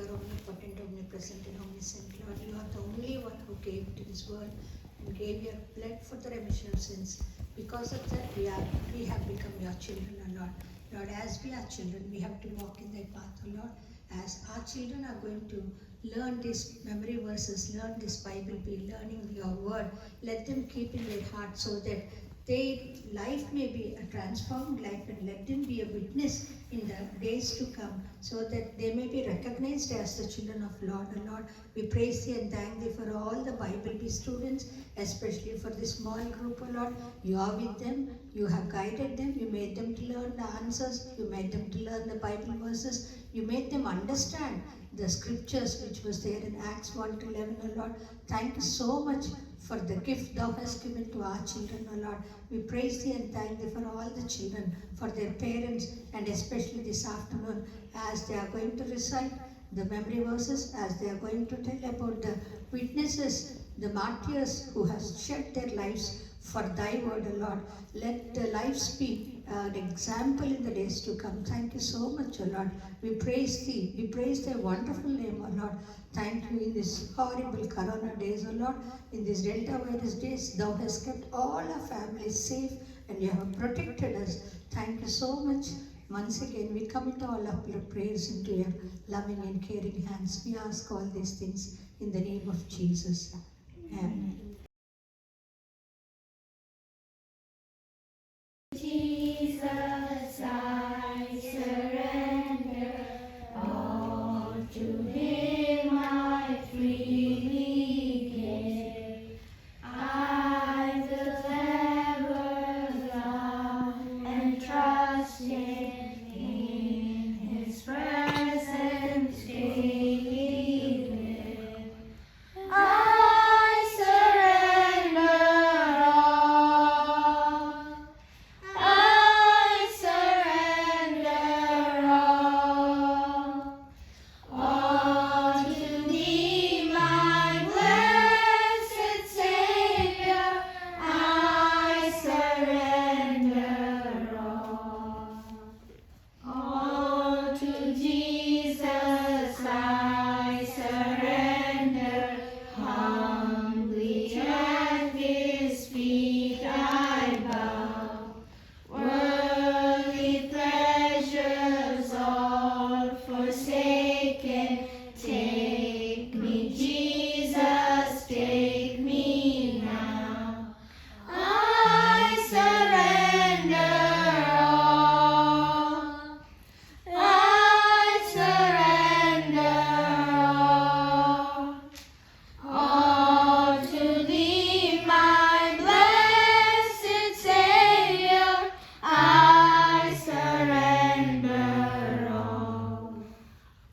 are omnipotent, omnipresent, and omniscient. Lord, you are the only one who came to this world and gave your blood for the remission of sins. Because of that, we have become your children, O Lord. Lord, as we are children, we have to walk in thy path, O Lord. As our children are going to learn these memory verses, learn this Bible, be learning your word, let them keep in their heart so that their life may be a transformed life, and let them be a witness in the days to come, so that they may be recognized as the children of Lord. O Lord, we praise thee and thank thee for all the Bible Bee students, especially for this small group, O Lord. You are with them, you have guided them, you made them to learn the answers, you made them to learn the Bible verses, you made them understand the scriptures which was there in Acts 1 to 11, O Lord. Thank you so much for the gift thou hast given to our children, O Lord. We praise thee and thank thee for all the children, for their parents, and especially this afternoon as they are going to recite the memory verses, as they are going to tell about the witnesses, the martyrs who have shed their lives for thy word, O Lord. Let the lives be an example in the days to come. Thank you so much, O Lord. We praise thee. We praise thy wonderful name, O Lord. Thank you in these horrible corona days, O Lord. In these Delta virus days, thou hast kept all our families safe and you have protected us. Thank you so much. Once again, we commit all of your prayers into your loving and caring hands. We ask all these things in the name of Jesus. Amen. Jesus, I surrender all to Him. I freely give. I will ever love and trust in His presence daily live. I surrender all. I surrender all to Thee, my blessed Savior. I surrender all to Jesus. I surrender humbly at His feet I bow. Worldly pleasures all forsaken, take me, Jesus, take me now. I surrender all. I surrender all to Thee, my blessed Savior. I surrender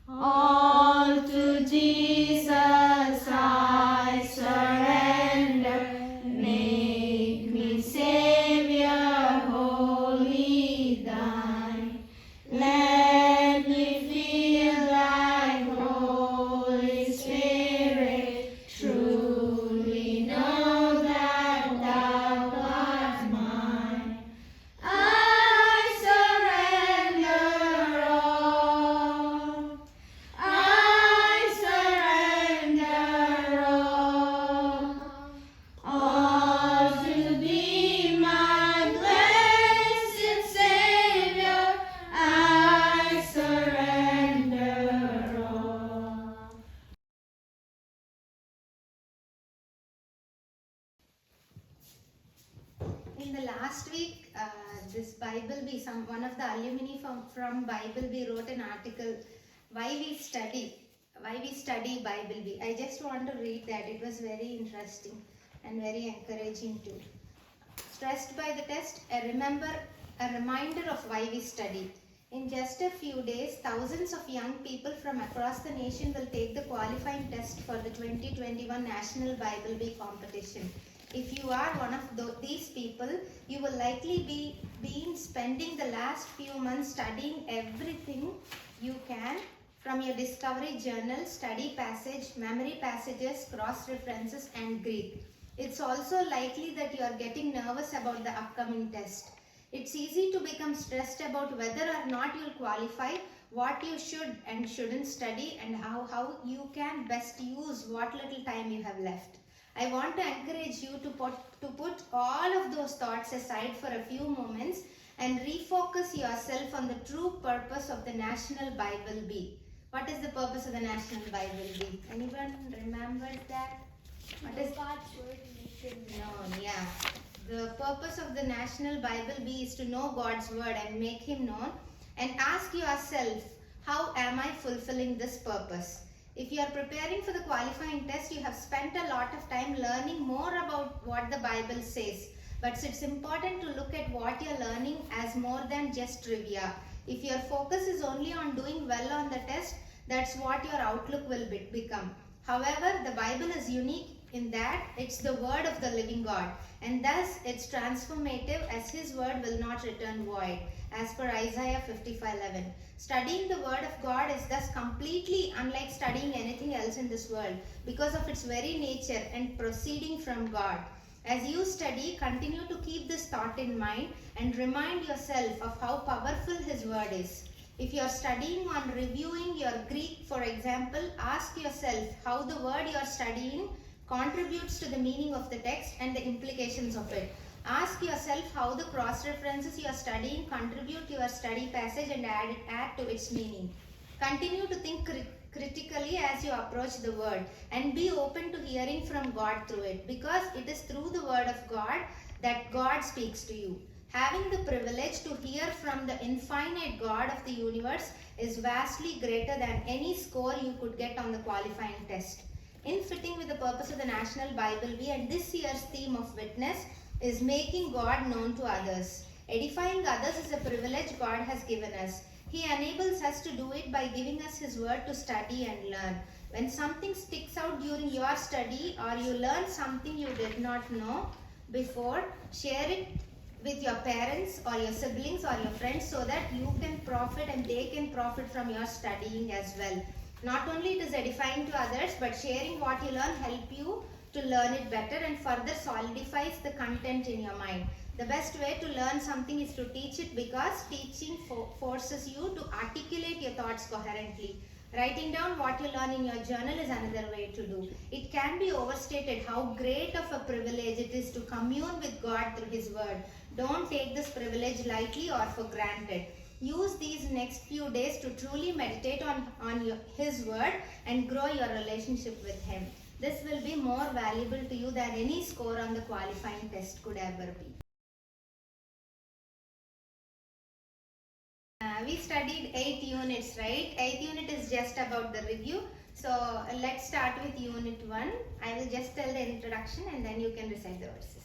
all to Jesus. I surrender. Make me Savior, wholly Thine. Let me feel Thy Holy Spirit. Truly know that Thou art mine. I surrender all. I surrender all to Thee, my blessed Savior. I surrender all. In the last week, this Bible Bee, one of the alumni from Bible Bee wrote an article, why we study Bible Bee. I just want to read that. It was very interesting and very encouraging too. Stressed by the test, a reminder of why we study. In just a few days, thousands of young people from across the nation will take the qualifying test for the 2021 National Bible Bee competition. If you are one of these people, you will likely be spending the last few months studying everything you can from your discovery journal, study passage, memory passages, cross references, and Greek. It's also likely that you are getting nervous about the upcoming test. It's easy to become stressed about whether or not you'll qualify. what you should and shouldn't study, and how you can best use what little time you have left. I want to encourage you to put all of those thoughts aside for a few moments and refocus yourself on the true purpose of the National Bible Bee. What is the purpose of the National Bible Bee? Anyone remembers that? What is God's word known? Yeah. The purpose of the National Bible Bee is to know God's word and make Him known, and ask yourself, how am I fulfilling this purpose? If you are preparing for the qualifying test, you have spent a lot of time learning more about what the Bible says. But it's important to look at what you're learning as more than just trivia. If your focus is only on doing well on the test, that's what your outlook will become. However, the Bible is unique in that it's the word of the living God, and thus it's transformative, as His word will not return void, as per Isaiah 55:11. Studying the word of God is thus completely unlike studying anything else in this world, because of its very nature and proceeding from God. As you study, continue to keep this thought in mind and remind yourself of how powerful His word is. If you are studying on reviewing your Greek, for example, ask yourself how the word you are studying contributes to the meaning of the text and the implications of it. Ask yourself how the cross-references you are studying contribute to your study passage and add to its meaning. Continue to think critically as you approach the word, and be open to hearing from God through it, because it is through the word of God that God speaks to you. Having the privilege to hear from the infinite God of the universe is vastly greater than any score you could get on the qualifying test. In fitting with the purpose of the National Bible Bee and this year's theme of witness is making God known to others. Edifying others is a privilege God has given us. He enables us to do it by giving us His word to study and learn. When something sticks out during your study, or you learn something you did not know before, share it with your parents or your siblings or your friends, so that you can profit and they can profit from your studying as well. Not only it is edifying to others, but sharing what you learn help you to learn it better and further solidifies the content in your mind. The best way to learn something is to teach it, because teaching forces you to articulate your thoughts coherently. Writing down what you learn in your journal is another way to do. It can be overstated how great of a privilege it is to commune with God through His word. Don't take this privilege lightly or for granted. Use these next few days to truly meditate on His word and grow your relationship with Him. This will be more valuable to you than any score on the qualifying test could ever be. We studied 8 units, right? 8th unit is just about the review. So let's start with unit 1. I will just tell the introduction and then you can recite the verses.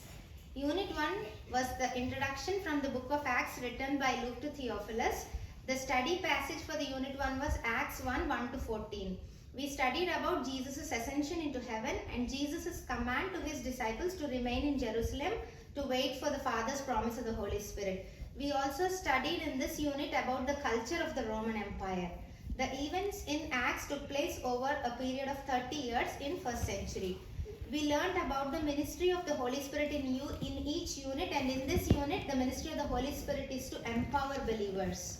Unit 1 was the introduction from the book of Acts written by Luke to Theophilus. The study passage for the unit 1 was Acts 1:1-14. We studied about Jesus' ascension into heaven and Jesus' command to His disciples to remain in Jerusalem to wait for the Father's promise of the Holy Spirit. We also studied in this unit about the culture of the Roman Empire. The events in Acts took place over a period of 30 years in 1st century. We learned about the ministry of the Holy Spirit in each unit, and in this unit, the ministry of the Holy Spirit is to empower believers.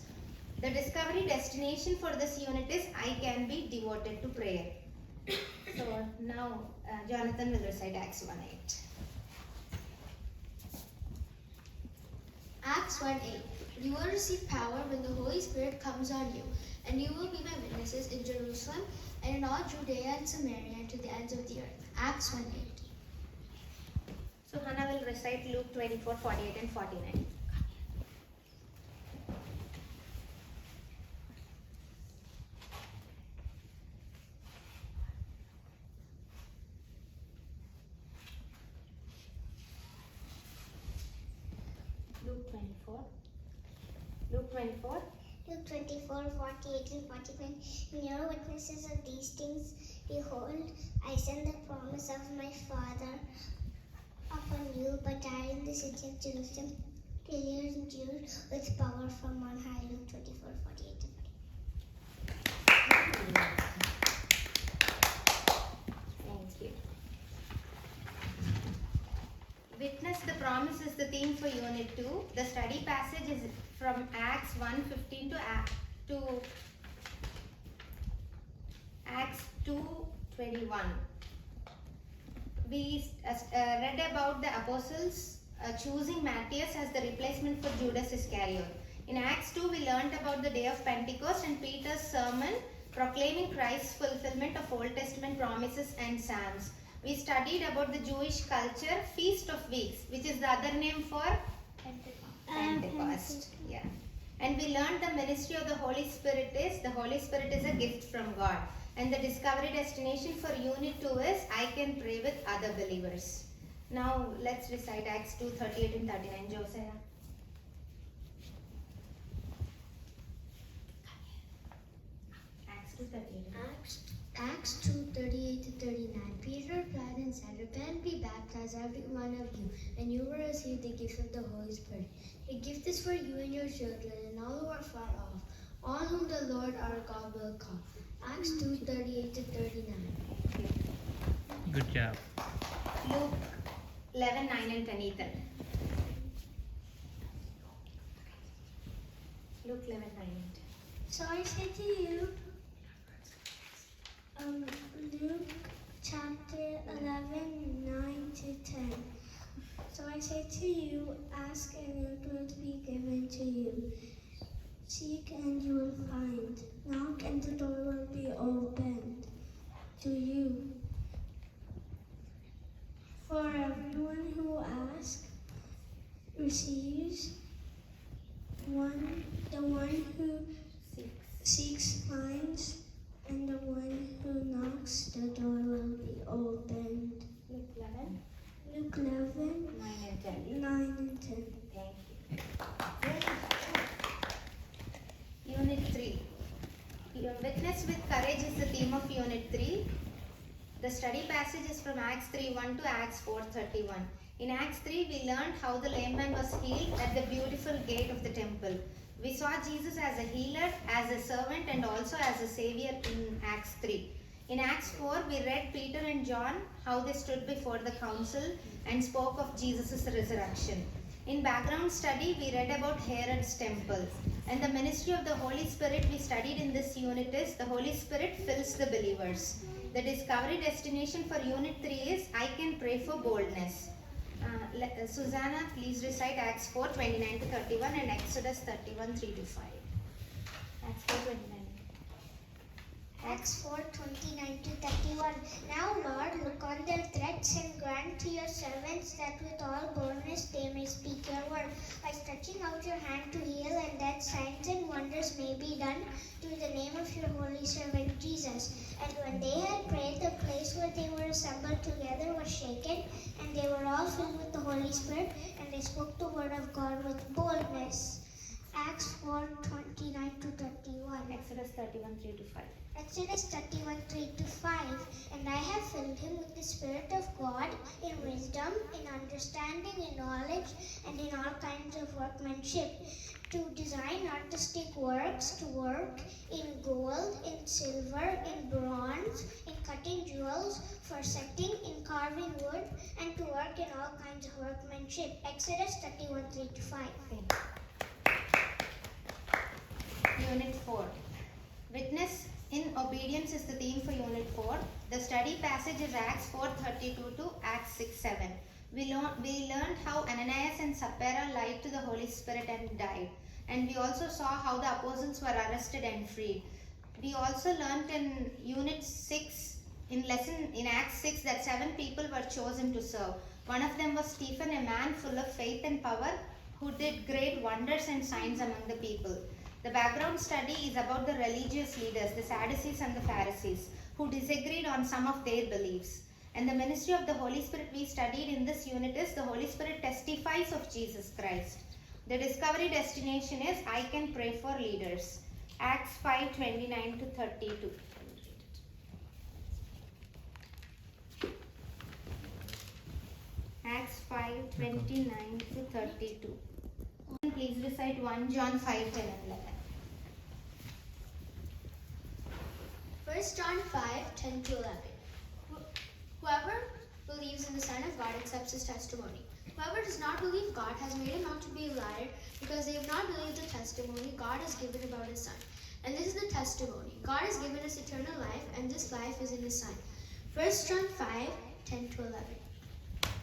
The discovery destination for this unit is I can be devoted to prayer. So now Jonathan will recite Acts 1:8. Acts 1:8. You will receive power when the Holy Spirit comes on you, and you will be my witnesses in Jerusalem and in all Judea and Samaria and to the ends of the earth. Acts 1:8. So Hannah will recite Luke 24:48 and 49. Luke 24. Luke 24:48 and 49. You are witnesses of these things. Behold, I send the promise of my Father upon you, but I in the city of Jerusalem till you are endued with power from on high. Luke 24:48 and 49. Thank you. Witness the promise is the theme for Unit 2. The study passage is from Acts 1:15 to Acts 2:21. We read about the apostles choosing Matthias as the replacement for Judas Iscariot. In Acts 2, we learned about the day of Pentecost and Peter's sermon proclaiming Christ's fulfillment of Old Testament promises and Psalms. We studied about the Jewish culture, Feast of Weeks, which is the other name for Pentecost. Yeah. And we learned the ministry of the Holy Spirit is a gift from God. And the discovery destination for Unit 2 is I can pray with other believers. Now let's recite Acts 2:38 and 39. Josiah. Acts 2:38. Acts 2:38 to 39. Peter replied and said, Repent, be baptized, every one of you, and you will receive the gift of the Holy Spirit. The gift is for you and your children, and all who are far off, all whom the Lord our God will call. Acts 2:38 to 39. Good job. Luke 11:9 and 10. Ethan. Luke 11:9 and 10. So I say to you, Luke chapter 11:9 to 10. So I say to you, ask and it will be given to you. Seek and you will find. Knock and the door will be opened to you. For everyone who asks receives, the one who seeks finds, and the one who knocks, the door will be opened. Luke 11, Luke 11, 9 and 10. 9 and 10. Thank you. Unit 3. Witness with courage is the theme of Unit 3. The study passage is from Acts 3:1 to Acts 4:31. In Acts 3, we learned how the lame man was healed at the beautiful gate of the temple. We saw Jesus as a healer, as a servant, and also as a savior in Acts 3. In Acts 4, we read Peter and John, how they stood before the council and spoke of Jesus' resurrection. In background study, we read about Herod's temple. And the ministry of the Holy Spirit we studied in this unit is the Holy Spirit fills the believers. The discovery destination for Unit 3 is I can pray for boldness. Susanna, please recite Acts 4:29 to 31 and Exodus 31:3 to 5. Acts 4:29. Acts 4:29 to 31. Now, Lord, look on their threats and grant to your servants that with all boldness they may speak your word, by stretching out your hand to heal, and that signs and wonders may be done through the name of your holy servant Jesus. And when they had prayed, the place where they were assembled together was shaken, and they were all filled with the Holy Spirit, and they spoke the word of God with boldness. Acts 4:29 to 31. Exodus 31:3 to 5. Exodus 31:3 to 5. And I have filled him with the Spirit of God, in wisdom, in understanding, in knowledge, and in all kinds of workmanship, to design artistic works, to work in gold, in silver, in bronze, in cutting jewels, for setting, in carving wood, and to work in all kinds of workmanship. Exodus 31:3 to 5. Unit 4. Witness in obedience is the theme for Unit 4. The study passage is Acts 4:32 to Acts 6:7. We learned how Ananias and Sapphira lied to the Holy Spirit and died. And we also saw how the apostles were arrested and freed. We also learned in Unit 6, in Acts 6, that 7 people were chosen to serve. One of them was Stephen, a man full of faith and power, who did great wonders and signs among the people. The background study is about the religious leaders, the Sadducees and the Pharisees, who disagreed on some of their beliefs. And the ministry of the Holy Spirit we studied in this unit is the Holy Spirit testifies of Jesus Christ. The discovery destination is I can pray for leaders. Acts 5:29 to 32. Acts 5:29 to 32. Please recite 1 John 5:10 and 11. 1 John 5:10 to 11. Whoever believes in the Son of God accepts his testimony. Whoever does not believe God has made him out to be a liar, because they have not believed the testimony God has given about his Son. And this is the testimony. God has given us eternal life, and this life is in His Son. 1 John 5:10-11. Thank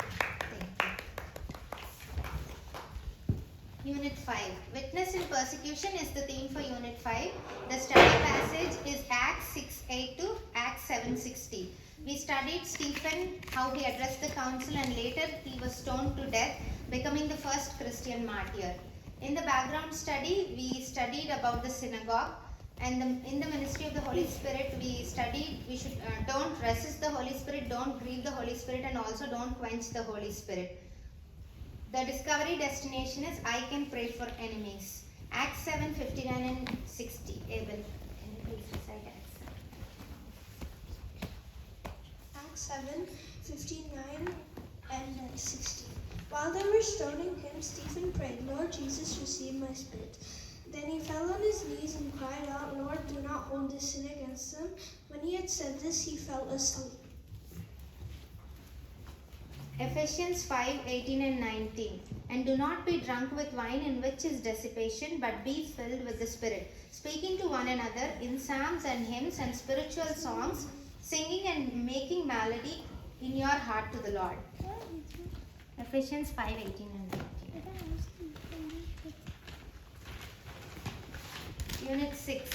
you. Unit 5. Witness in persecution is the theme for Unit 5. The study passage is Acts 6:8 to Acts 7:60. We studied Stephen, how he addressed the council, and later he was stoned to death, becoming the first Christian martyr. In the background study, we studied about the synagogue, and in the ministry of the Holy Spirit, we studied we should don't resist the Holy Spirit, don't grieve the Holy Spirit, and also don't quench the Holy Spirit. The discovery destination is I can pray for enemies. Acts 7:59 and 60. Abel, can you please recite Acts 7? Acts 7:59 and 60. While they were stoning him, Stephen prayed, "Lord Jesus, receive my spirit." Then he fell on his knees and cried out, "Lord, do not hold this sin against them." When he had said this, he fell asleep. Ephesians 5:18 and 19. And do not be drunk with wine, in which is dissipation, but be filled with the Spirit, speaking to one another in psalms and hymns and spiritual songs, singing and making melody in your heart to the Lord. Ephesians 5:18 and 19. Unit 6.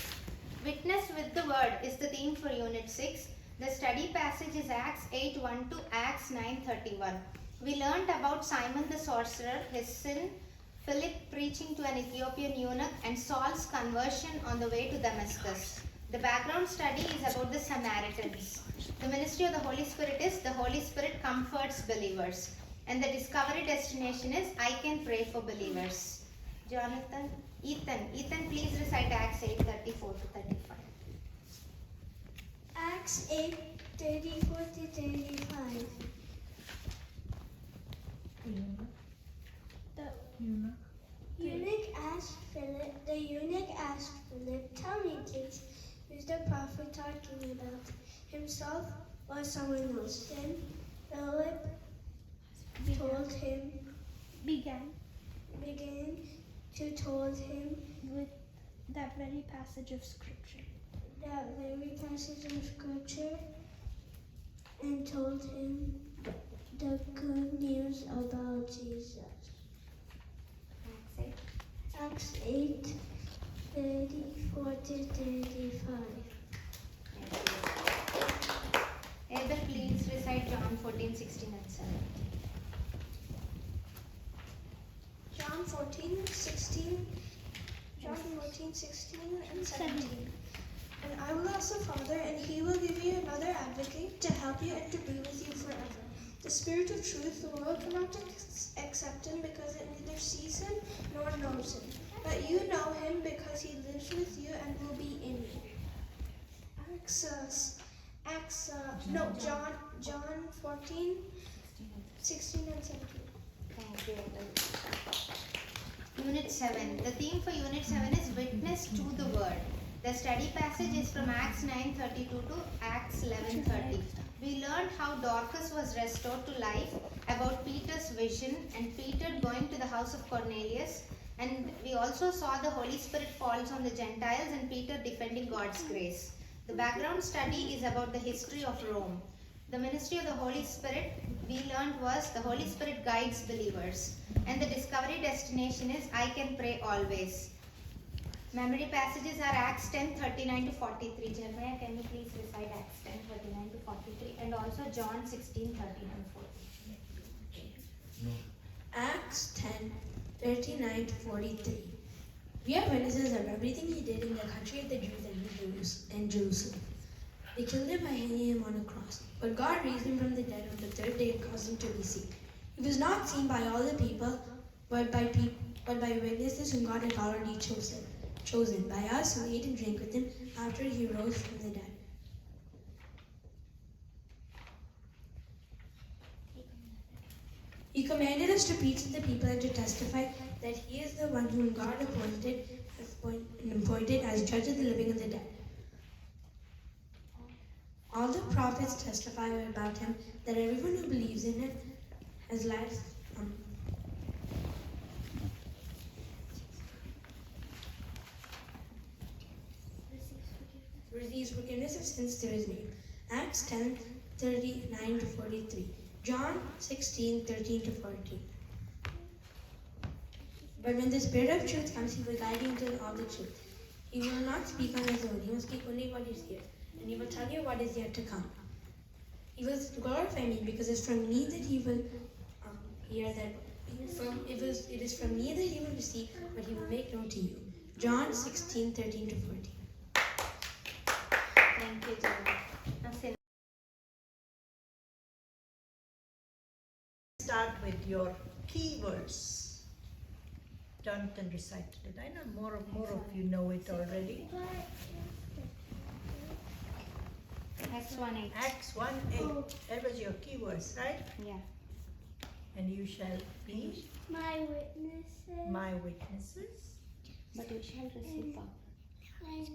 Witness with the Word is the theme for Unit 6. The study passage is Acts 8:1 to Acts 9:31. We learned about Simon the sorcerer, his sin, Philip preaching to an Ethiopian eunuch, and Saul's conversion on the way to Damascus. The background study is about the Samaritans. The ministry of the Holy Spirit is the Holy Spirit comforts believers. And the discovery destination is I can pray for believers. Ethan, please recite Acts 8:34 to 35. Acts 8:34 to 35. The eunuch asked Philip, "Tell me, please, who's the prophet talking about, himself or someone else?" Then Philip told him, began to told him with that very passage of scripture. And told him the good news about Jesus. Acts 8:34 to 35. Abel, please recite John 14:16 and 17. John 14:16 and 17. And I will ask the Father, and He will give you another advocate to help you and to be with you forever. The Spirit of truth. The world cannot accept Him because it neither sees Him nor knows Him. But you know Him because He lives with you and will be in you. John 14:16 and 17. Thank you, Abel. Unit 7. The theme for Unit 7 is Witness to the Word. The study passage is from Acts 9:32 to Acts 11:30. We learned how Dorcas was restored to life, about Peter's vision, and Peter going to the house of Cornelius. And we also saw the Holy Spirit falls on the Gentiles and Peter defending God's grace. The background study is about the history of Rome. The ministry of the Holy Spirit we learned was the Holy Spirit guides believers. And the discovery destination is I can pray always. Memory passages are Acts 10:39 to 43. Jeremiah, can you please recite Acts 10:39 to 43, and also John 16:13 and 14. Acts 10:39 to 43. We are witnesses of everything He did in the country of the Jews and Jerusalem. They killed Him by hanging Him on a cross, but God raised Him from the dead on the third day and caused Him to be seen. He was not seen by all the people, but by witnesses whom God had already chosen by us who ate and drank with Him after He rose from the dead. He commanded us to preach to the people and to testify that He is the one whom God appointed as judge of the living and the dead. All the prophets testify about Him, that everyone who believes in Him has life. forgiveness of sins through his name. Acts 10:39 to 43. John 16:13 to 14. But when the Spirit of truth comes, he will guide you into all the truth. He will not speak on his own. He will speak only what is here, and he will tell you what is yet to come. He will glorify me, because it's from me that he will hear that. It is from me that he will receive, but he will make known to you. John 16:13 to 14. Thank you, John. Now, Sil- Start with your keywords. Jonathan recited it. I know more of you know it already. Acts 1:8. Acts 1:8. That was your keywords, right? Yeah. And you shall be My witnesses. my witnesses. But you shall receive power. In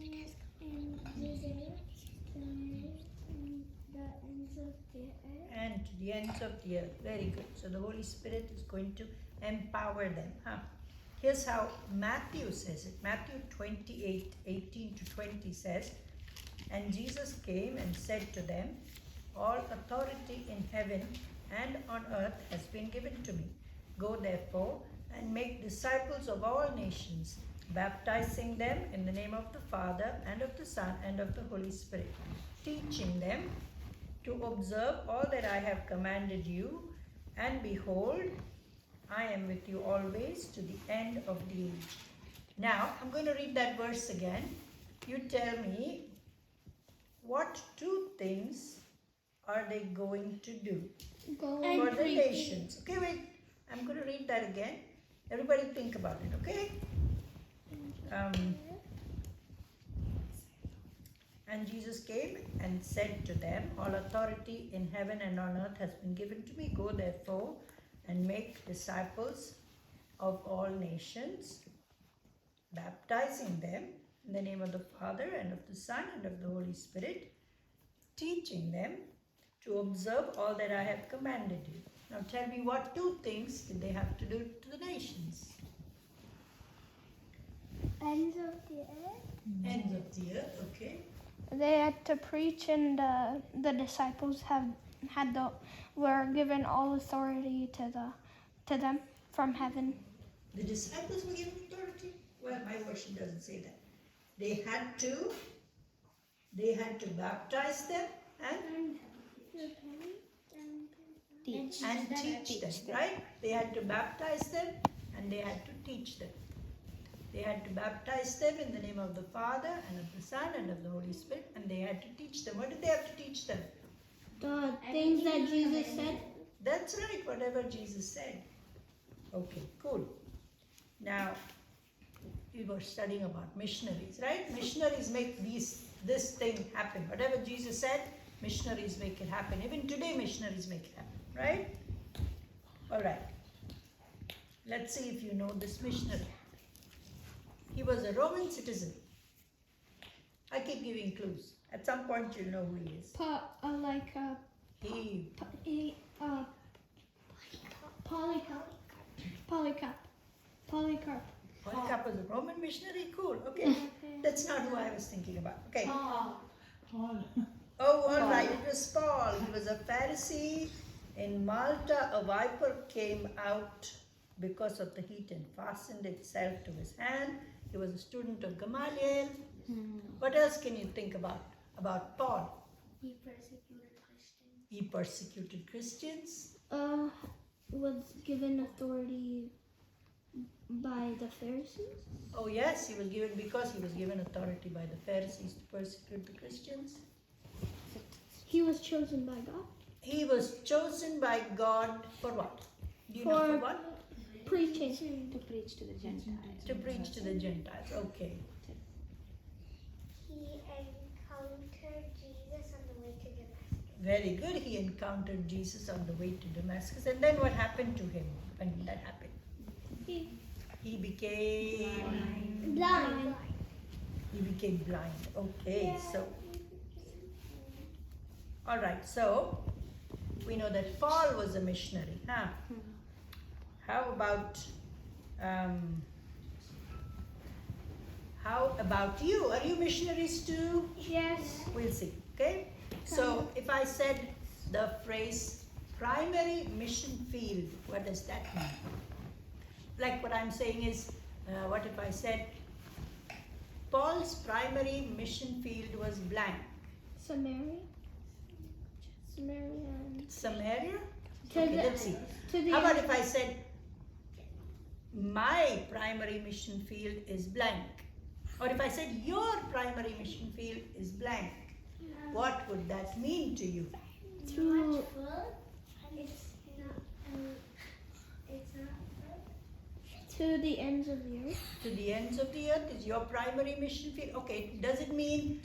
Jerusalem, and the ends of the earth. And to the ends of the earth. Very good. So the Holy Spirit is going to empower them. Here's how Matthew says it. Matthew 28:18 to 20 says, and Jesus came and said to them, all authority in heaven and on earth has been given to me. Go therefore and make disciples of all nations, baptizing them in the name of the Father and of the Son and of the Holy Spirit, teaching them to observe all that I have commanded you, and behold, I am with you always to the end of the age. Now, I'm going to read that verse again. You tell me, what two things are they going to do for the nations? Okay, wait. I'm going to read that again. Everybody think about it, okay? And Jesus came and said to them, all authority in heaven and on earth has been given to me. Go therefore and make disciples of all nations, baptizing them in the name of the Father and of the Son and of the Holy Spirit, teaching them to observe all that I have commanded you. Now tell me, what two things did they have to do to the nations? Ends of the earth. Ends of the earth, okay. They had to preach, and the disciples were given all authority to them from heaven. The disciples were given authority? Well, my version doesn't say that. They had to baptize them and teach them, right? They had to baptize them and they had to teach them. They had to baptize them in the name of the Father and of the Son and of the Holy Spirit, and they had to teach them. What did they have to teach them? The things that Jesus said. That's right, whatever Jesus said. Okay, cool. Now, we were studying about missionaries, right? Missionaries make this thing happen. Whatever Jesus said, missionaries make it happen. Even today, missionaries make it happen, right? All right. Let's see if you know this missionary. He was a Roman citizen. I keep giving clues. At some point, you'll know who he is. Polycarp. Polycarp was a Roman missionary? Cool, okay. That's not who I was thinking about. Okay. Paul. Oh, all right, it was Paul. He was a Pharisee. In Malta, a viper came out because of the heat and fastened itself to his hand. He was a student of Gamaliel. What else can you think about Paul? He persecuted Christians. He persecuted Christians. Was given authority by the Pharisees. Oh yes, he was given authority by the Pharisees to persecute the Christians. He was chosen by God. He was chosen by God for what? Do you know for what? Preaching. To preach to the Gentiles. To preach to the Gentiles. Okay. He encountered Jesus on the way to Damascus. Very good. He encountered Jesus on the way to Damascus. And then what happened to him when that happened? He became Blind. He became blind. Okay, so all right, so we know that Paul was a missionary, huh? how about you? Are you missionaries too? Yes. We'll see, okay? So if I said the phrase primary mission field, what does that mean? Like what I'm saying is, what if I said Paul's primary mission field was blank? Samaria. Samaria. Samaria? To Okay, the- let's see. To the How about if I said my primary mission field is blank? Or if I said your primary mission field is blank, what would that mean to you? to to the ends of the earth. To the ends of the earth is your primary mission field. Okay, does it mean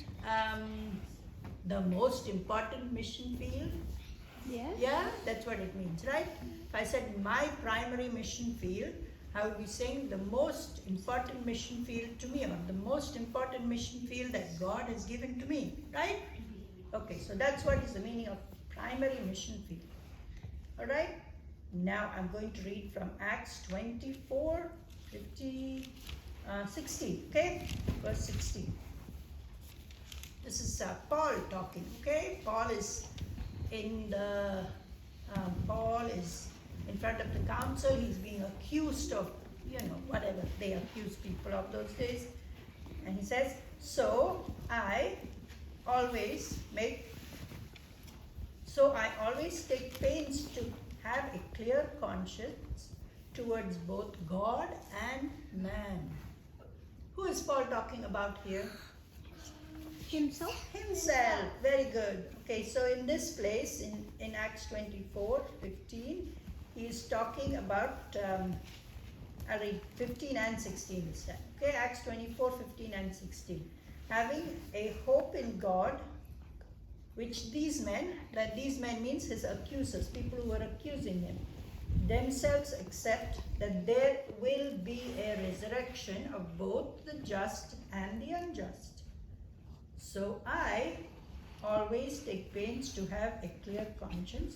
the most important mission field? Yes. Yeah, that's what it means, right? If I said my primary mission field, I would be saying the most important mission field to me, or the most important mission field that God has given to me, right? Okay, so that's what is the meaning of primary mission field. All right? Now I'm going to read from Acts 24, 16, okay? Verse 16. This is Paul talking, okay? Paul is in front of the council. He's being accused of, whatever they accuse people of those days. And he says, so I always take pains to have a clear conscience towards both God and man. Who is Paul talking about here? Himself. Himself. Very good. Okay, so in this place, in Acts 24:15, he is talking about, I'll read 15 and 16 this time. Okay, Acts 24:15 and 16. Having a hope in God, which these men means his accusers, people who were accusing him, themselves accept that there will be a resurrection of both the just and the unjust. So I always take pains to have a clear conscience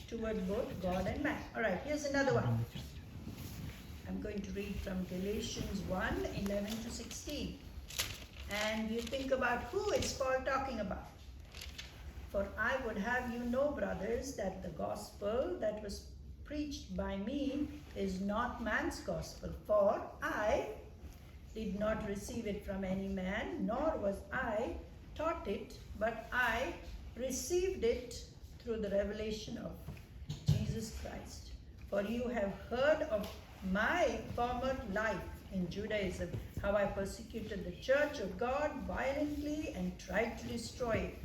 toward both God and man. All right, here's another one. I'm going to read from Galatians 1:11-16. And you think about who is Paul talking about. For I would have you know, brothers, that the gospel that was preached by me is not man's gospel. For I did not receive it from any man, nor was I taught it, but I received it through the revelation of Jesus Christ. For you have heard of my former life in Judaism, how I persecuted the church of God violently and tried to destroy it.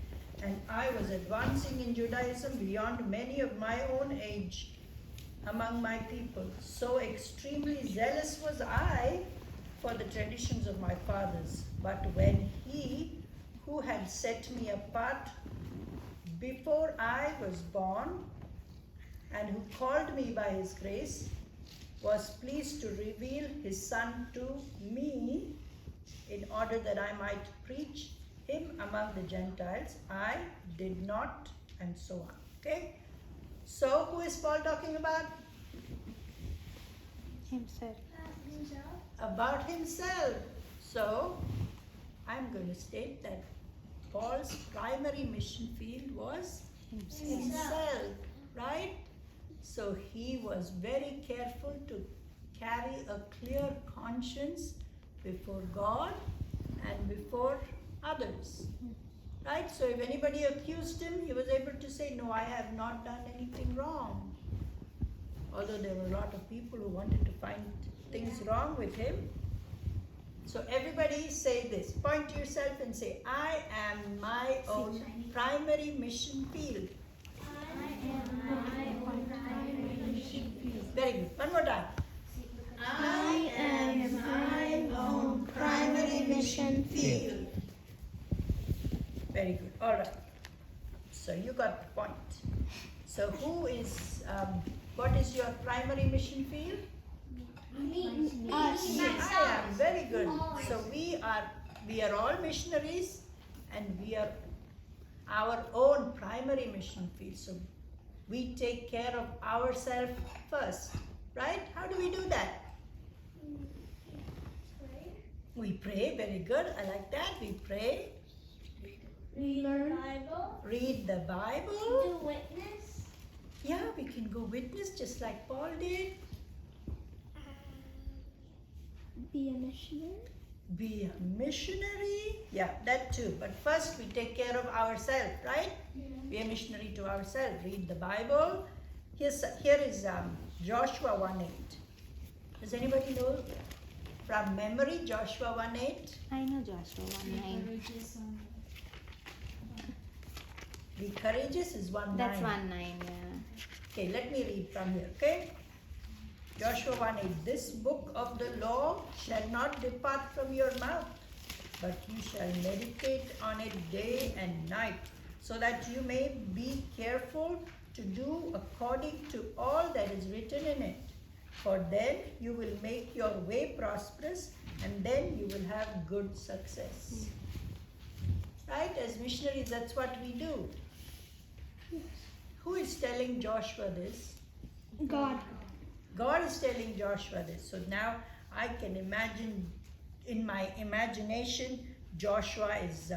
And I was advancing in Judaism beyond many of my own age among my people. So extremely zealous was I for the traditions of my fathers. But when he who had set me apart before I was born, and who called me by his grace, was pleased to reveal his Son to me in order that I might preach him among the Gentiles, I did not, and so on. Okay? So, who is Paul talking about? Himself. About himself. So, I'm going to state that Paul's primary mission field was himself, right? So he was very careful to carry a clear conscience before God and before others, right? So if anybody accused him, he was able to say, no, I have not done anything wrong. Although there were a lot of people who wanted to find things wrong with him. So everybody say this, point to yourself and say, I am my own primary mission field. Very good. One more time. I am my own primary mission field. Very good. All right. So you got the point. So who is, what is your primary mission field? Us. I am. Very good. So we are all missionaries, and we are our own primary mission field. So we take care of ourselves first, right? How do we do that? We pray, very good. I like that. We pray. Learn. Read the Bible. Do witness. Yeah, we can go witness just like Paul did. Be a missionary. Be a missionary. Yeah, that too. But first we take care of ourselves, right? Be a missionary to ourselves. Read the Bible. Here is Joshua 1:8. Does anybody know from memory Joshua 1:8? I know Joshua 1:9. Be courageous is 1:9. That's 1:9, yeah. Okay, let me read from here, okay? Joshua 1:8. This book of the law shall not depart from your mouth, but you shall meditate on it day and night, so that you may be careful to do according to all that is written in it. For then you will make your way prosperous, and then you will have good success. Right? As missionaries, that's what we do. Who is telling Joshua this? God. God is telling Joshua this. So now I can imagine, in my imagination, Joshua is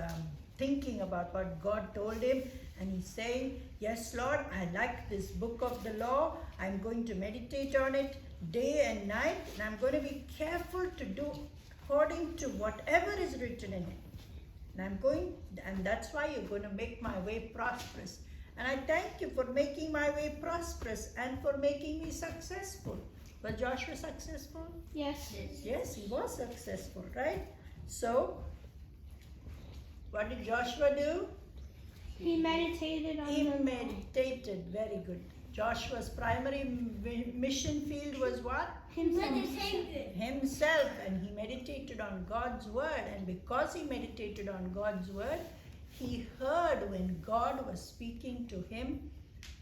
thinking about what God told him, and he's saying, yes, Lord, I like this book of the law. I'm going to meditate on it day and night, and I'm going to be careful to do according to whatever is written in it. And that's why you're going to make my way prosperous. And I thank you for making my way prosperous and for making me successful. Was Joshua successful? Yes. Yes, he was successful, right? So, what did Joshua do? He meditated on He the law. meditated, very good. Joshua's primary mission field was what? Himself. And he meditated on God's word. And because he meditated on God's word, he heard when God was speaking to him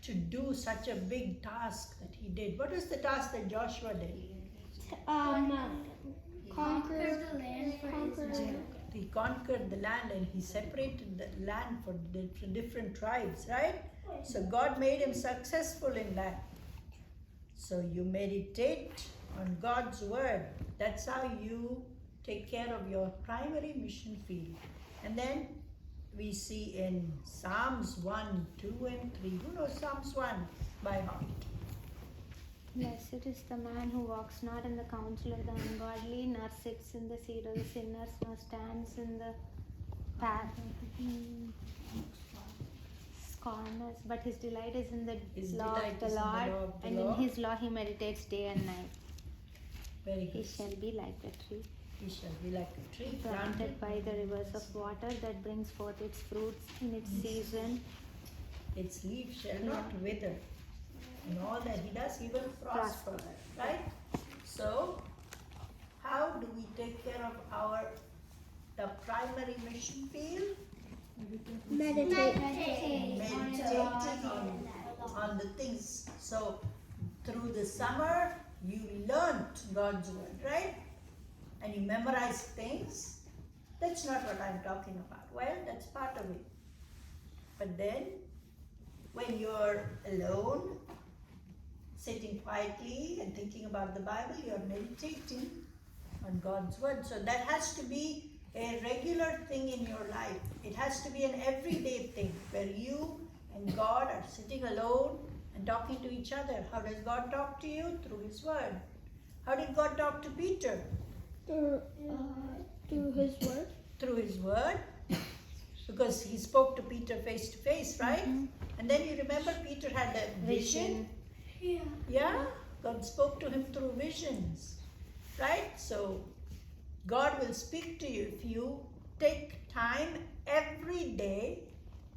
to do such a big task that he did. What was the task that Joshua did? Conquer the land for Israel. He conquered the land and he separated the land for different tribes, right? So God made him successful in that. So you meditate on God's word. That's how you take care of your primary mission field. And then we see in Psalms 1, 2 and 3. Who knows Psalms 1 by heart? Blessed is the man who walks not in the counsel of the ungodly, nor sits in the seat of the sinners, nor stands in the path of scorners. But his delight is in the law of the Lord, and in his law he meditates day and night. Very He good. shall be like a tree He shall be like a tree planted by the rivers of water, that brings forth its fruits in its season. Its leaf shall not wither. In all that he does, he will prosper. Right? So, how do we take care of the primary mission field? Meditating on the things. So, through the summer, you learnt God's word, right? And you memorize things. That's not what I'm talking about. Well, that's part of it. But then, when you're alone, sitting quietly and thinking about the Bible, you're meditating on God's word. So that has to be a regular thing in your life. It has to be an everyday thing where you and God are sitting alone and talking to each other. How does God talk to you? Through His word. How did God talk to Peter? Through his word. Through His word. Because He spoke to Peter face to face, right? And then you remember Peter had a vision. Yeah, God spoke to him through visions, right? So God will speak to you if you take time every day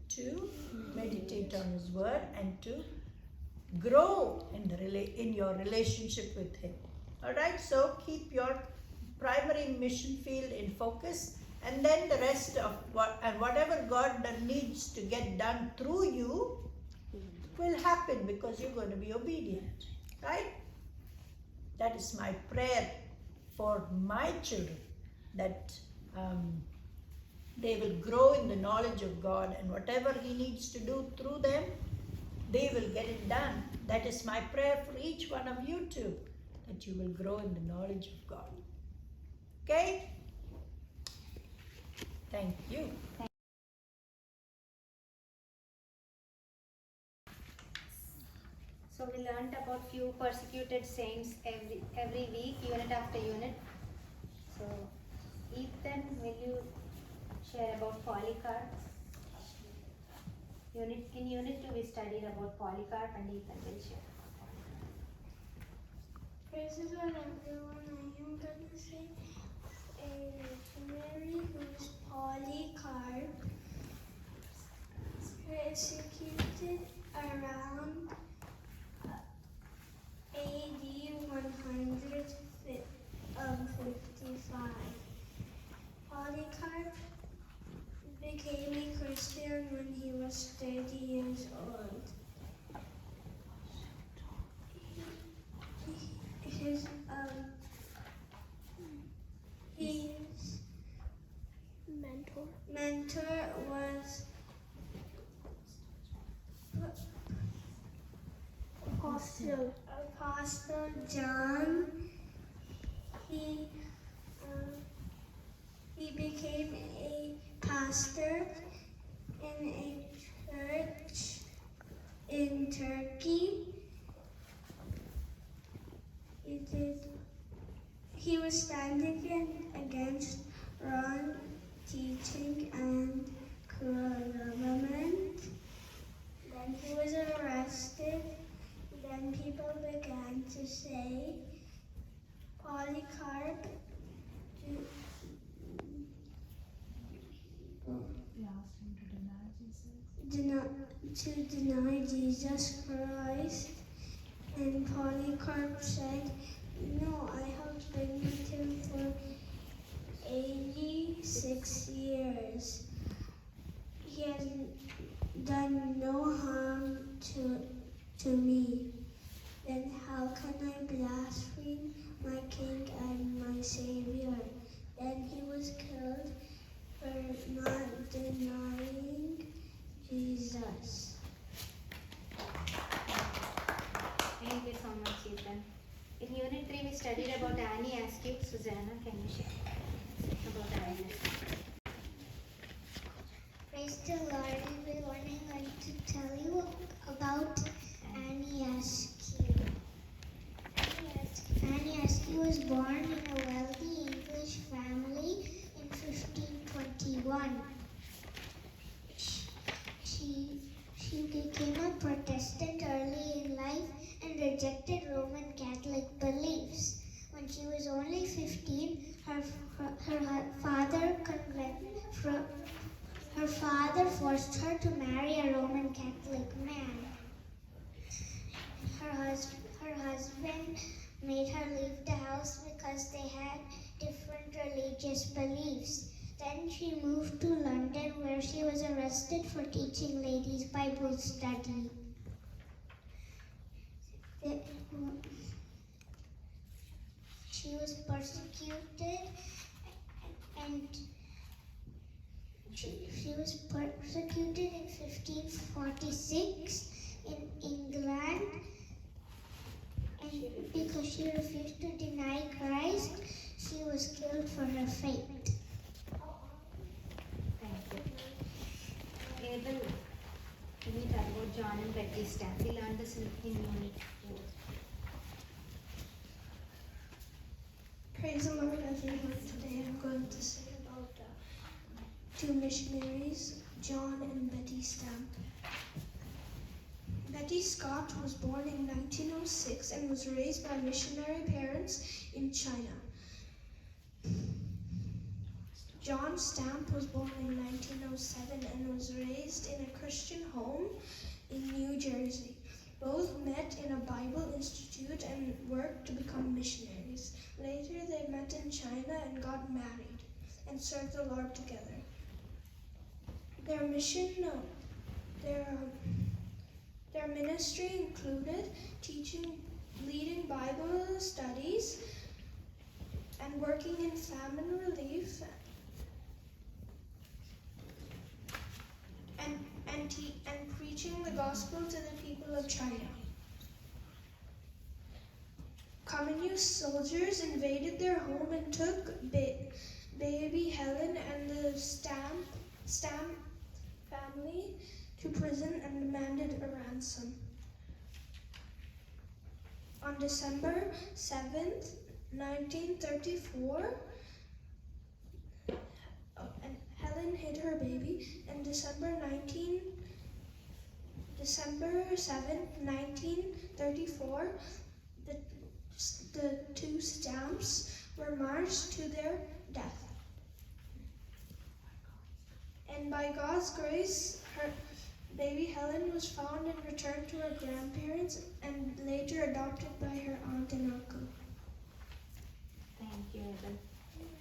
to meditate on His word and to grow in your relationship with Him. All right, so keep your primary mission field in focus, and then the rest of whatever God needs to get done through you will happen because you're going to be obedient, right? That is my prayer for my children, that they will grow in the knowledge of God, and whatever He needs to do through them, they will get it done. That is my prayer for each one of you too, that you will grow in the knowledge of God. Okay? Thank you. So we learned about few persecuted saints every week, unit after unit. So Ethan, will you share about Polycarp? In unit 2 we studied about Polycarp, and Ethan will share. Praise the Lord, everyone. I am going to say a missionary who is Polycarp, persecuted around AD 155. Polycarp became a Christian when he was 30 years old. His mentor was Apostle John. He became a pastor in a church in Turkey. He was standing against wrong teaching and cruel government. Then he was arrested. Then people began to say, Polycarp, to deny Jesus Christ. And Polycarp said, no, I have been with him for 86 years. He has done no harm to me. Then how can I blaspheme my King and my Savior? Then he was killed for not denying Jesus. Thank you so much, Ethan. In unit 3 we studied about Annie Askew. Susanna, can you share about Annie Askew? Praise the Lord, everyone. I'm going to tell you about Annie Askew. Annie Askew was born in a wealthy English family in 1521. She became a Protestant early in life and rejected Roman Catholic beliefs. When she was only 15, her father forced her to marry a Roman Catholic man. Her husband made her leave the house because they had different religious beliefs. Then she moved to London, where she was arrested for teaching ladies Bible study. She was persecuted and she was persecuted in 1546 in England, and because she refused to deny Christ, she was killed for her faith. Thank you. Abel, can you talk about John and Betty Stamp? We learned this in unit 4. Praise the Lord, everyone. Today I'm going to say about two missionaries, John and Betty Stamp. Betty Scott was born in 1906 and was raised by missionary parents in China. John Stamp was born in 1907 and was raised in a Christian home in New Jersey. Both met in a Bible institute and worked to become missionaries. Later they met in China and got married and served the Lord together. Their ministry included teaching, leading Bible studies, and working in famine relief and preaching the gospel to the people of China. Communist soldiers invaded their home and took baby Helen and the Stamp family to prison and demanded a ransom. On December 7th, 1934, and Helen hid her baby, and December 7th, 1934, the two Stamps were marched to their death. And by God's grace, her baby Helen was found and returned to her grandparents and later adopted by her aunt and uncle. Thank you, Abel.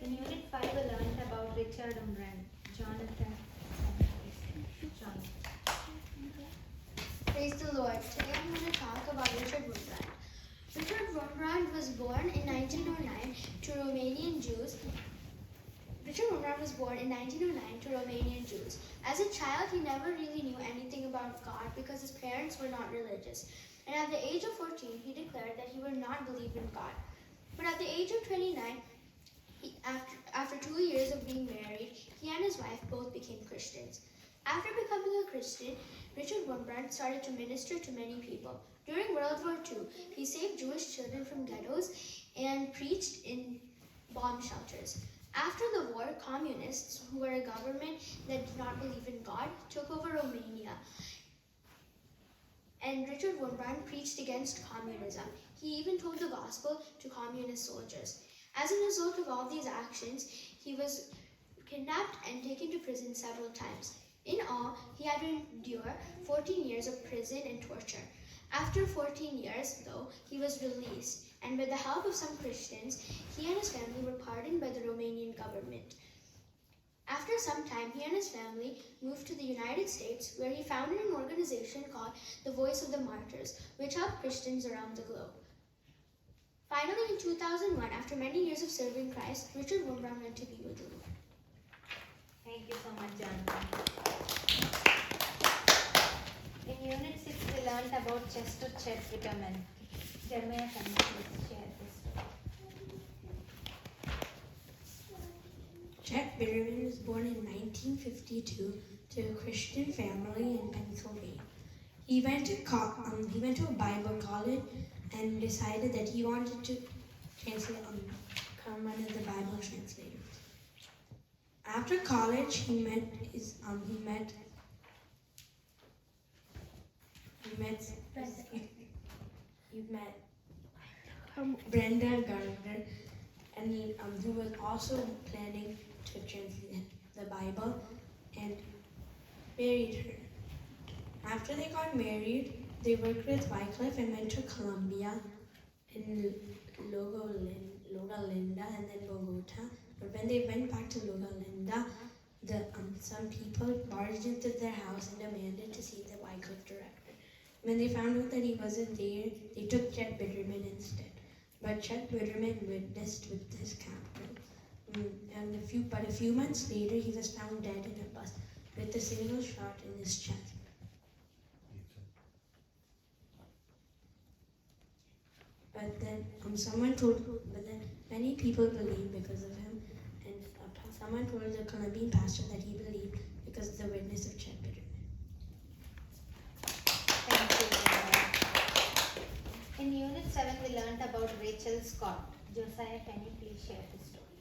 In Unit 5, we learned about Richard Wurmbrand. Jonathan. Praise the Lord. Today I'm going to talk about Richard Wurmbrand. Richard Wurmbrand was born in 1909 to Romanian Jews. Richard Wurmbrand was born in 1909 to Romanian Jews. As a child, he never really knew anything about God because his parents were not religious. And at the age of 14, he declared that he would not believe in God. But at the age of 29, after 2 years of being married, he and his wife both became Christians. After becoming a Christian, Richard Wurmbrand started to minister to many people. During World War II, he saved Jewish children from ghettos and preached in bomb shelters. After the war, communists, who were a government that did not believe in God, took over Romania. And Richard Wurmbrand preached against communism. He even told the gospel to communist soldiers. As a result of all these actions, he was kidnapped and taken to prison several times. In all, he had to endure 14 years of prison and torture. After 14 years, though, he was released, and with the help of some Christians, he and his family were pardoned by the Romanian government. After some time, he and his family moved to the United States, where he founded an organization called the Voice of the Martyrs, which helped Christians around the globe. Finally, in 2001, after many years of serving Christ, Richard Wurmbrand went to be with the Lord. Thank you so much, Jonathan. In Unit 6, we learned about Chester Chet Wickerman. Jeremiah, can you please share this story? Chet Bitterman was born in 1952 to a Christian family in Pennsylvania. He went to a Bible college and decided that he wanted to become one of the Bible translators. After college, he met Brenda Gardner, and who was also planning to translate the Bible, and married her. After they got married, they worked with Wycliffe and went to Columbia in Loma Linda and then Bogota. But when they went back to Loma Linda, some people barged into their house and demanded to see the Wycliffe director. When they found out that he wasn't there, they took Chet Bitterman instead. But Chet Bitterman witnessed with his captain. And a few months later, he was found dead in a bus with a single shot in his chest. But then many people believed because of him, and someone told the Colombian pastor that he believed because of the witness of Chet Bitterman. Thank you, Jeremiah. In Unit 7, we learned about Rachel Scott. Josiah, can you please share the story?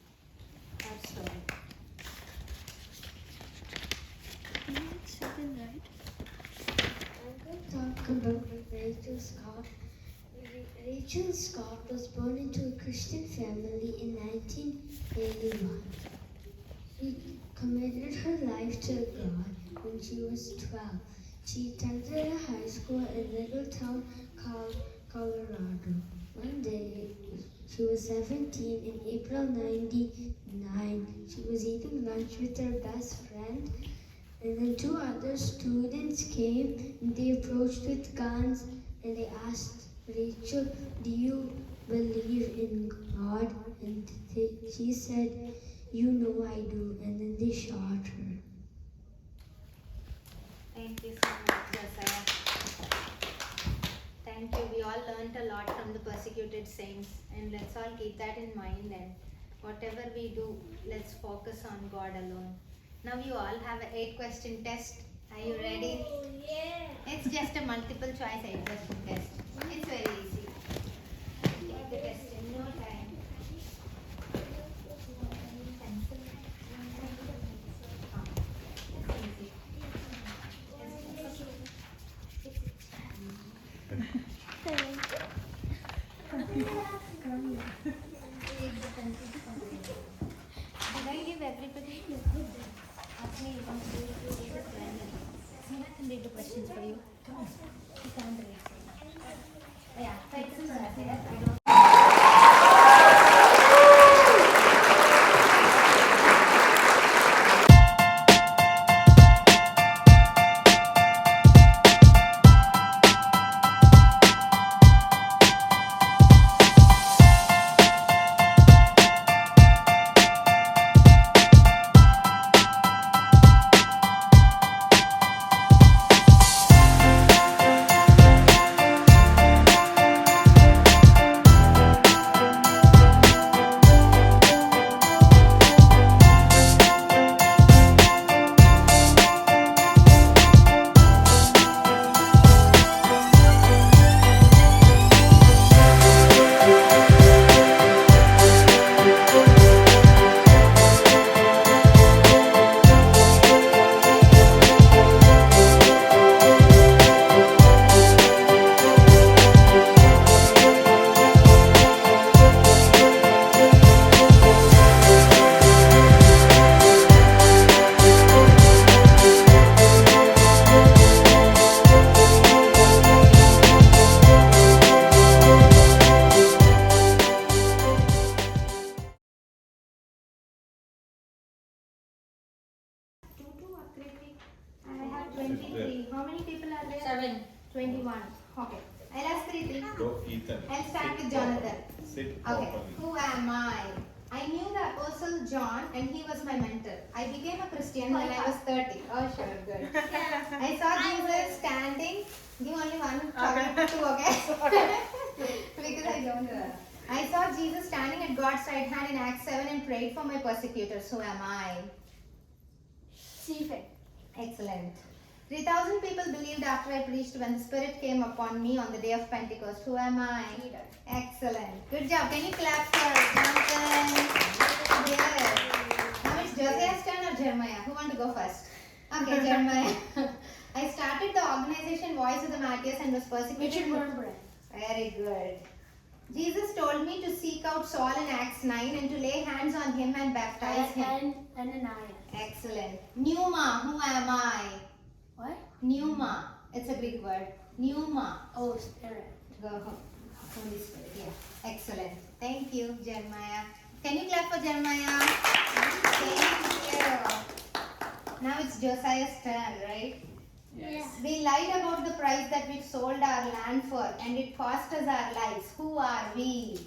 Our story. Unit 7, right? I'm going to talk about Rachel Scott. Rachel Scott was born into a Christian family in 1981. She committed her life to God when she was 12. She attended a high school in Little Town, Colorado. One day, she was 17 in April 99. She was eating lunch with her best friend, and then two other students came and they approached with guns and they asked Rachel, do you believe in God? And she said, you know I do. And then they shot her. Thank you so much, Josiah. Thank you. We all learned a lot from the persecuted saints, and let's all keep that in mind and Whatever we do, let's focus on God alone. Now you all have an 8-question test. Are you ready? Oh, yeah. It's just a multiple choice 8-question test. It's very easy. Take the test in no time. It's easy. Did I give everybody? Ask me once you read the plan. I can read the questions for you. Come on. You can't read. Yeah, thanks. I don't. I have 23. How many people are there? 7. 21. Okay. I'll ask 3 things. Go, Ethan. I'll start with Jonathan. Sit Okay. properly. Who am I? I knew the Apostle John and he was my mentor. I became a Christian when I was 30. Oh, sure, good. I saw Jesus standing. Give only one chocolate, 2, okay? Because I don't know. I saw Jesus standing at God's right hand in Acts 7 and prayed for my persecutors. Who am I? Stephen. Excellent. 3,000 people believed after I preached when the Spirit came upon me on the day of Pentecost. Who am I? Peter. Excellent. Good job. Can you clap for Jonathan? Yes. Now it's Josiah's turn or Jeremiah? Who want to go first? Okay, Jeremiah. I started the organization Voice of the Martyrs and was persecuted. Very good. Jesus told me to seek out Saul in Acts 9 and to lay hands on him and baptize him. Ananias. Excellent. Pneuma, who am I? What? Pneuma. It's a Greek word. Pneuma. Oh, Spirit. Go home. Holy Spirit. Yeah. Excellent. Thank you, Jeremiah. Can you clap for Jeremiah? Thank you. Now it's Josiah's turn, right? Yes. We lied about the price that we sold our land for and it cost us our lives. Who are we?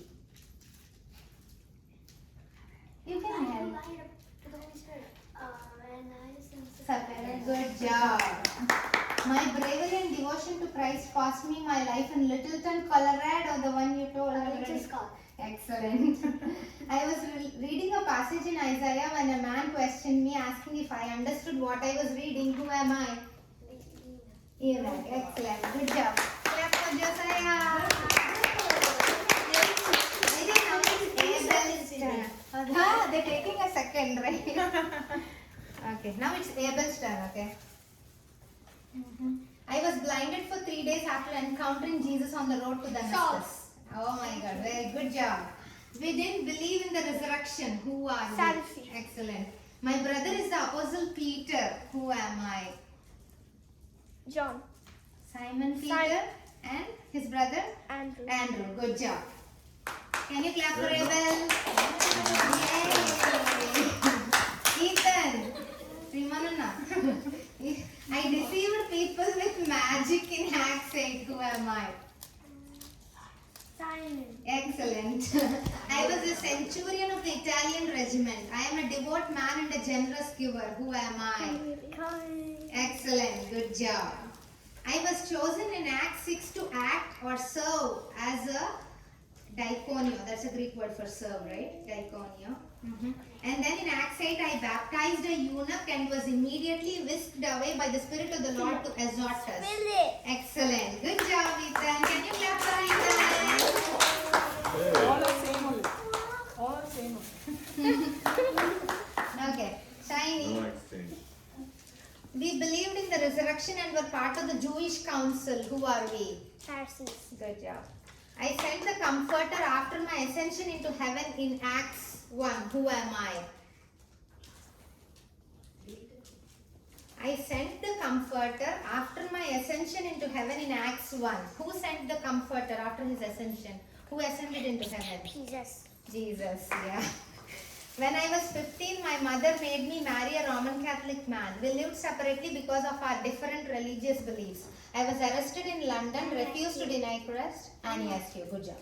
You can help. Good job. My bravery and devotion to Christ cost me my life in Littleton, Colorado, the one you told already. Excellent. I was reading a passage in Isaiah when a man questioned me asking if I understood what I was reading. Who am I? Enoch. Excellent. Good job. Clap for Josiah. Abel's turn. They're taking a second, right? Okay, now it's Abel's turn, okay? I was blinded for 3 days after encountering Jesus on the road to Damascus. Oh my God, very good job. We didn't believe in the resurrection. Who are we? Sadducees. Excellent. My brother is the Apostle Peter. Who am I? John. Simon Peter. Simon. And his brother? Andrew. Andrew. Good job. Can you clap for Abel? Yay! Ethan. Rimanana. I deceived people with magic in Acts 8. Who am I? Simon. Excellent. I was a centurion of the Italian regiment. I am a devout man and a generous giver. Who am I? Excellent. Good job. I was chosen in Acts 6 to act or serve as a Diaconio, that's a Greek word for serve, right? Diaconio. And then in Acts 8, I baptized a eunuch and was immediately whisked away by the Spirit of the Lord to exhort us. Excellent. Good job, Ethan. Can you clap for Ethan? All are same only. All are same only. Okay. Shiny. No exchange. We believed in the resurrection and were part of the Jewish council. Who are we? Pharisees. Good job. I sent the Comforter after my ascension into heaven in Acts 1. Who am I? I sent the Comforter after my ascension into heaven in Acts 1. Who sent the Comforter after his ascension? Who ascended into heaven? Jesus. Jesus, yeah. When I was 15, my mother made me marry a Roman Catholic man. We lived separately because of our different religious beliefs. I was arrested in London, refused to deny Christ, and he asked you. Good job.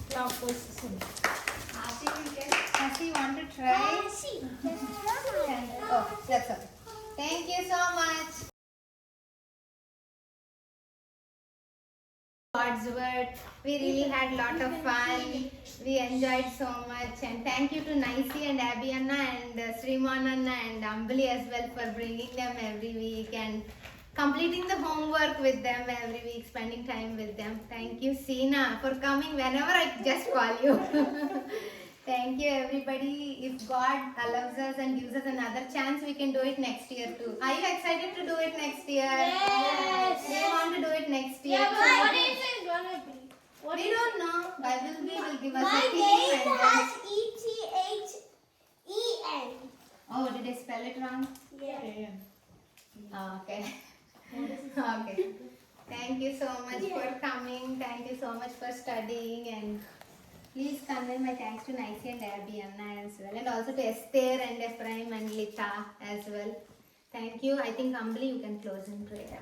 Clap for Sisson. Asi, you want to try? Oh, that's okay. Thank you so much. God's word. We really had a lot of fun. We enjoyed so much, and thank you to Nicey and Abby Anna and Sriman Anna and Ambali as well for bringing them every week and completing the homework with them every week, spending time with them. Thank you, Sina, for coming whenever I just call you. Thank you, everybody. If God allows us and gives us another chance, we can do it next year too. Are you excited to do it next year? Yes. We want to do it next year. Yeah, but too. what is it gonna be? We don't know. Bible will give us My a theme name and then- has ETHEN. Oh, did I spell it wrong? Yeah. Oh, okay. Okay. Thank you so much for coming. Thank you so much for studying, and please convey my thanks to Nicey and Abby Anna as well, and also to Esther and Ephraim and Lita as well. Thank you. I think humbly you can close in prayer.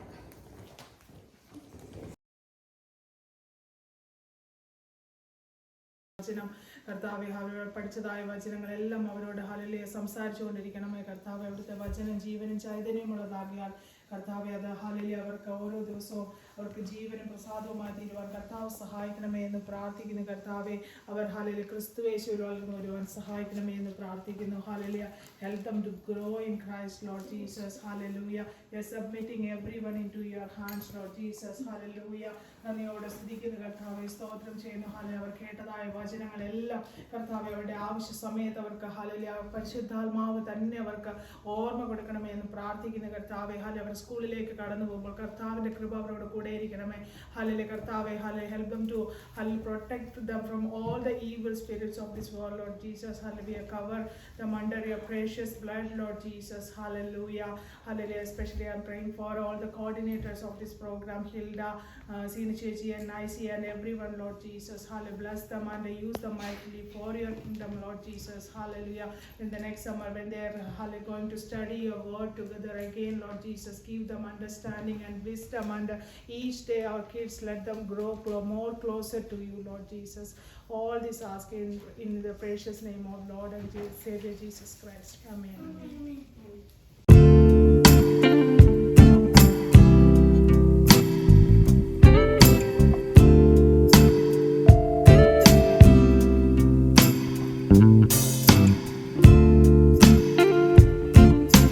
വചനം കർത്താവെ അവരോട് പഠിച്ചതായ വചനങ്ങളെല്ലാം അവരോട് hallelujah സംസാരിച്ചുകൊണ്ടിരിക്കണമേ കർത്താവെ അവിടുത്തെ വചനം ജീവനും ചൈതന്യമുള്ളതാകിയാൽ കർത്താവെ അത് ഹല്ലേലൂയ അവർക്ക് ഓരോ ദിവസവും അവർക്ക് ജീവനും പ്രസാദവുമായി തീരുവാൻ കർത്താവ് സഹായിക്കണമേ എന്ന് പ്രാർത്ഥിക്കുന്നു കർത്താവെ അവർ ഹല്ലേലൂയ ക്രിസ്തുയേശുവിൽ വളർന്നു വരുവാൻ സഹായിക്കണമേ എന്ന് പ്രാർത്ഥിക്കുന്നു hallelujah help them to grow in Christ Lord Jesus hallelujah we are submitting everyone into your hands Lord Jesus hallelujah നന്ദിയോടെ സ്തുതിക്കുന്നു കർത്താവെ സ്തോത്രം ചെയ്യുന്നു ഹല്ലേലൂയ അവർ കേട്ടതായ വചനങ്ങളെല്ലാം കർത്താവെ അവരുടെ ആവശ്യ സമയത്ത് അവർക്ക് ഹല്ലേലൂയ പരിശുദ്ധാത്മാവ് തന്നെ അവർക്ക് ഓർമ്മ കൊടുക്കണമേ എന്ന് പ്രാർത്ഥിക്കുന്നു കർത്താവെ ഹല്ലേലൂയ അവർ സ്കൂളിലേക്ക് കടന്നു പോകുമ്പോൾ കർത്താവിന്റെ കൃപ അവരോട് കൂടെ ഇരിക്കണമേ ഹല്ലേലൂയ കർത്താവെ hallelujah help them to hallelujah protect them from all the evil spirits of this world Lord Jesus hallelujah cover them under your precious blood Lord Jesus hallelujah hallelujah especially I'm praying for all the coordinators of this program Hilda Sina Chechi and Nicey and everyone Lord Jesus hallelujah bless them and use them mightily for your kingdom Lord Jesus hallelujah in the next summer when they are hallelujah going to study your word together again Lord Jesus give them understanding and wisdom and each day our kids let them grow more closer to you Lord Jesus all this asking in the precious name of Lord and Savior Jesus Christ amen.